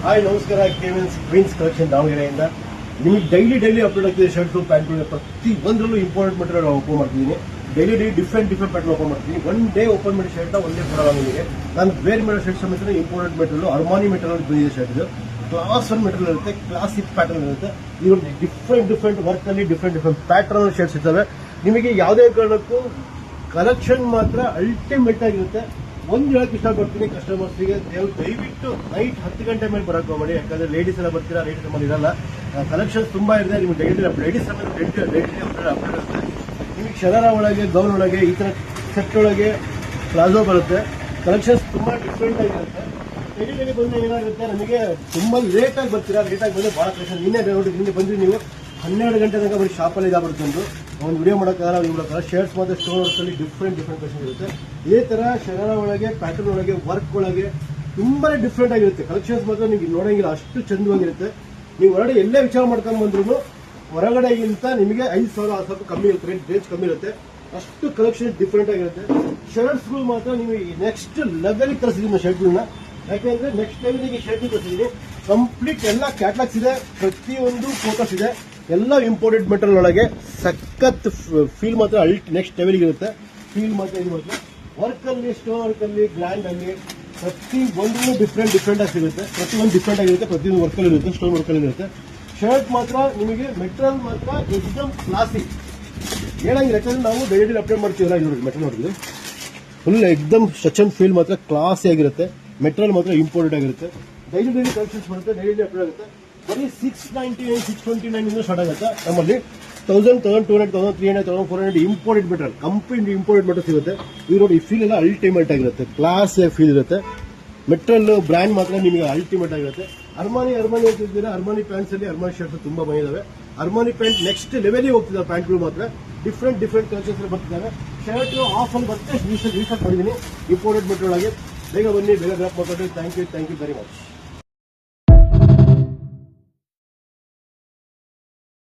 Hi ನಮಸ್ಕಾರ, Queens collection ದಾವಣಗೆರೆಯಿಂದ ನಿಮಗೆ ಡೈಲಿ ಅಪ್ಲೋಡ್ ಆಗ್ತಿದೆ. ಶರ್ಟು ಪ್ಯಾಂಟ್ಗಳು ಪ್ರತಿ ಒಂದರಲ್ಲೂ ಇಂಪಾರ್ಟೆಂಟ್ ಮೆಟೀರಿಯಲ್ ಓಪನ್ ಮಾಡ್ತಿದ್ದೀನಿ. ಡೈಲಿ ಡಿಫ್ರೆಂಟ್ ಪ್ಯಾಟರ್ನ್ ಓಪನ್ ಮಾಡ್ತೀನಿ. ಒನ್ ಡೇ ಓಪನ್ ಮಾಡಿ ಶರ್ಟ್ ಒಂದೇ ಕೊಡಲ್ಲ ನಿಮಗೆ. ನಾನು ಬೇರೆ ಮಾಡೋ ಶರ್ಟ್ ಸಮೇತ ಇಂಪಾರ್ಟೆಂಟ್ ಮೆಟೀರಿಯಲ್ ಅರ್ಮಾನಿ ಮೆಟೀರಿಯಲ್ ಬಂದಿದೆ. ಶರ್ಟ್ ಇದು ಕ್ಲಾಸ್ ಒನ್ ಮೆಟೀರಿಯಲ್ ಇರುತ್ತೆ, ಕ್ಲಾಸಿಕ್ ಪ್ಯಾಟರ್ನ್ ಇರುತ್ತೆ. ಇವಾಗ ಡಿಫ್ರೆಂಟ್ ವರ್ಕ್ ಅಲ್ಲಿ ಡಿಫ್ರೆಂಟ್ ಪ್ಯಾಟರ್ನ್ ಶರ್ಟ್ಸ್ ಇರ್ತವೆ. ನಿಮಗೆ ಯಾವುದೇ ಕಾರಣಕ್ಕೂ ಕಲೆಕ್ಷನ್ ಮಾತ್ರ ಅಲ್ಟಿಮೇಟ್ ಆಗಿರುತ್ತೆ. ಒಂದು ಹೇಳಕ್ಕೆ ಇಷ್ಟಪಡ್ತೀನಿ ಕಸ್ಟಮರ್ಸ್ಗೆ, ದಯವಿಟ್ಟು ನೈಟ್ 10 ಗಂಟೆ ಮೇಲೆ ಬರೋಕೆ ಹೋಗಬೇಡಿ. ಯಾಕಂದ್ರೆ ಲೇಡೀಸ್ ಎಲ್ಲ ಬರ್ತೀರಾ, ಲೇಡೀಸ್ ನಮ್ಮಲ್ಲಿ ಇರಲ್ಲ. ಕಲೆಕ್ಷನ್ಸ್ ತುಂಬಾ ಇದೆ. ನಿಮಗೆ ಲೇಡೀಸ್ ಅಪ್ಡೇಟ್ ಇರುತ್ತೆ. ನಿಮಗೆ ಶರಾರ ಒಳಗೆ, ಗೌನ್ ಒಳಗೆ, ಈ ತರ ಸೆಟ್ ಒಳಗೆ ಪ್ಲಾಜೋ ಬರುತ್ತೆ. ಕಲೆಕ್ಷನ್ಸ್ ತುಂಬಾ ಡಿಫ್ರೆಂಟ್ ಆಗಿರುತ್ತೆ. ಡೈಲಿ ಬಂದ್ರೆ ಏನಾಗುತ್ತೆ, ನಮಗೆ ತುಂಬಾ ಲೇಟ್ ಆಗಿ ಬರ್ತೀರಾ. ಲೇಟ್ ಆಗಿ ಬಂದ್ರೆ ಬಹಳ ಕಲೆಕ್ಷನ್. ನಿನ್ನೆ ಬಂದ್ರೆ ನೀವು 12 ಗಂಟೆ ತನಕ ಬರೀ ಶಾಪಲ್ಲಿ ಇದಾಗ್ಬಿಡ್ತು. ಒಂದು ವಿಡಿಯೋ ಮಾಡೋಕ್ಕಾಗಲ್ಲ, ನೀವು ಮಾಡೋಕ್ಕಾಗಲ್ಲ. ಶರ್ಟ್ಸ್ ಮತ್ತು ಸ್ಟೋನ್ ವರ್ಕಲ್ಲಿ ಡಿಫ್ರೆಂಟ್ ಕಲೆಕ್ಷನ್ ಇರುತ್ತೆ. ಇದೇ ತರ ಶರಾರ ಒಳಗೆ, ಪ್ಯಾಟರ್ನ್ ಒಳಗೆ, ವರ್ಕ್ ಒಳಗೆ ತುಂಬಾ ಡಿಫ್ರೆಂಟ್ ಆಗಿರುತ್ತೆ. ಕಲೆಕ್ಷನ್ಸ್ ಮಾತ್ರ ನಿಮ್ಗೆ ನೋಡಂಗಿಲ್ಲ, ಅಷ್ಟು ಚಂದವಾಗಿರುತ್ತೆ. ನೀವು ಹೊರಗಡೆ ಎಲ್ಲೇ ವಿಚಾರ ಮಾಡ್ಕೊಂಡು ಬಂದ್ರು ಹೊರಗಡೆಗಿಂತ ನಿಮಗೆ 5,000 ಸ್ವಲ್ಪ ಕಮ್ಮಿ ಇರುತ್ತೆ, ರೇಂಜ್ ಕಮ್ಮಿ ಇರುತ್ತೆ. ಅಷ್ಟು ಕಲೆಕ್ಷನ್ ಡಿಫ್ರೆಂಟ್ ಆಗಿರುತ್ತೆ. ಶರ್ಟ್ಸ್ಗಳು ಮಾತ್ರ ನೀವು ನೆಕ್ಸ್ಟ್ ಲೆವೆಲ್ ತರಿಸಿದ್ದೀನಿ ಶರ್ಟ್ಗಳನ್ನ. ಯಾಕೆಂದ್ರೆ ನೆಕ್ಸ್ಟ್ ಲೆವೆಲ್ಗೆ ಶರ್ಟ್ ತರಿಸಿದ್ದೀನಿ. ಕಂಪ್ಲೀಟ್ ಎಲ್ಲ ಕ್ಯಾಟ್ಲಾಗ್ಸ್ ಇದೆ, ಪ್ರತಿಯೊಂದು ಫೋಟೋಸ್ ಇದೆ, ಎಲ್ಲ ಇಂಪೋರ್ಟೆಡ್ ಮೆಟೀರಿಯಲ್ ಒಳಗೆ. ಸಖತ್ ಫೀಲ್ ಮಾತ್ರ ನೆಕ್ಸ್ಟ್ ಲೆವೆಲ್ಗೆ ಇರುತ್ತೆ. ಫೀಲ್ ಮಾತ್ರ ಇದು ಮಾತ್ರ ವರ್ಕ್ ಅಲ್ಲಿ, ಸ್ಟೋನ್ ವರ್ಕ್ ಅಲ್ಲಿ, ಗ್ರ್ಯಾಂಡ್ ಅಲ್ಲಿ ಪ್ರತಿ ಒಂದು ಡಿಫ್ರೆಂಟ್ ಆಗಿ ಸಿಗುತ್ತೆ. ಪ್ರತಿಯೊಂದು ಡಿಫ್ರೆಂಟ್ ಆಗಿರುತ್ತೆ. ಪ್ರತಿಯೊಂದು ವರ್ಕಲ್ಲಿ ಇರುತ್ತೆ, ಸ್ಟೋನ್ ವರ್ಕಲ್ಲಿ ಇರುತ್ತೆ. ಶರ್ಟ್ ಮಾತ್ರ ನಿಮಗೆ ಮೆಟೀರಿಯಲ್ ಮಾತ್ರ ಎಕ್ದಮ್ ಕ್ಲಾಸಿಕ್ ಹೇಳಂಗಿಲ್ಲ. ಯಾಕಂದ್ರೆ ನಾವು ಡೈಲಿ ಅಪ್ಡೇಟ್ ಮಾಡ್ತೀವಲ್ಲ, ನೋಡಿ ಮೆಟೀರಿಯಲ್ ನೋಡಿದ್ರೆ ಫುಲ್ ಎಕ್ದಮ್ ಟಚ್ ಅಂಡ್ ಫೀಲ್ ಮಾತ್ರ ಕ್ಲಾಸಿ ಆಗಿರುತ್ತೆ. ಮೆಟೀರಿಯಲ್ ಮಾತ್ರ ಇಂಪೋರ್ಟೆಡ್ ಆಗಿರುತ್ತೆ. ಡೈಲಿ ಕಲೆಕ್ಷನ್ಸ್ ಬರುತ್ತೆ, ಡೈಲಿ ಅಪ್ಡೇಟ್ ಆಗುತ್ತೆ. ಬರೀ 699, 629 ಇಂದ ಸ್ಟಾರ್ಟ್ ಆಗುತ್ತೆ. ನಮ್ಮಲ್ಲಿ 1000, 1200, 1300, 1400 imported material, complete imported material ಸಿಗುತ್ತೆ. ಇದು ನೋಡಿ, ಈ ಫೀಲ್ ಎಲ್ಲ ಅಲ್ಟಿಮೇಟ್ ಆಗಿರುತ್ತೆ, ಕ್ಲಾಸ್ ಫೀಲ್ ಇರುತ್ತೆ. ಮೆಟೀರಿಯಲ್ ಬ್ರ್ಯಾಂಡ್ ಮಾತ್ರ ನಿಮಗೆ ಅಲ್ಟಿಮೇಟ್ ಆಗಿರುತ್ತೆ. ಅರ್ಮಾನಿ ಅಂತಿದ್ದೀರಾ, ಅರ್ಮಾನಿ ಪ್ಯಾಂಟ್ಸ್ ಅಲ್ಲಿ ಅರ್ಮಾನಿ ಶರ್ಟ್ಸ್ ತುಂಬಾ ಬಂದಿದ್ದಾವೆ. ಅರ್ಮಾನಿ ಪ್ಯಾಂಟ್ ನೆಕ್ಸ್ಟ್ ಲೆವೆಲ್ಗೆ ಹೋಗ್ತಿದ್ದಾರೆ. ಪ್ಯಾಂಟ್ಗಳು ಮಾತ್ರ ಡಿಫ್ರೆಂಟ್ ಕಲೆಕ್ಷನ್ಸ್ ಬರ್ತಿದ್ದಾರೆ. ಶರ್ಟ್ ಆಫ್ ಅಲ್ಲಿ ಬರುತ್ತೆ, ರೀಸೆಟ್ ಮಾಡಿದ್ದೀನಿ ಇಂಪೋರ್ಟೆಡ್ ಮೆಟೀರಿಯಲ್ ಆಗಿ. ಬೇಗ ಬನ್ನಿ, ಬೇಗ ಡ್ರಾಪ್ ಮಾಡ್ಕೊಡ್ರಿ. Thank you very much.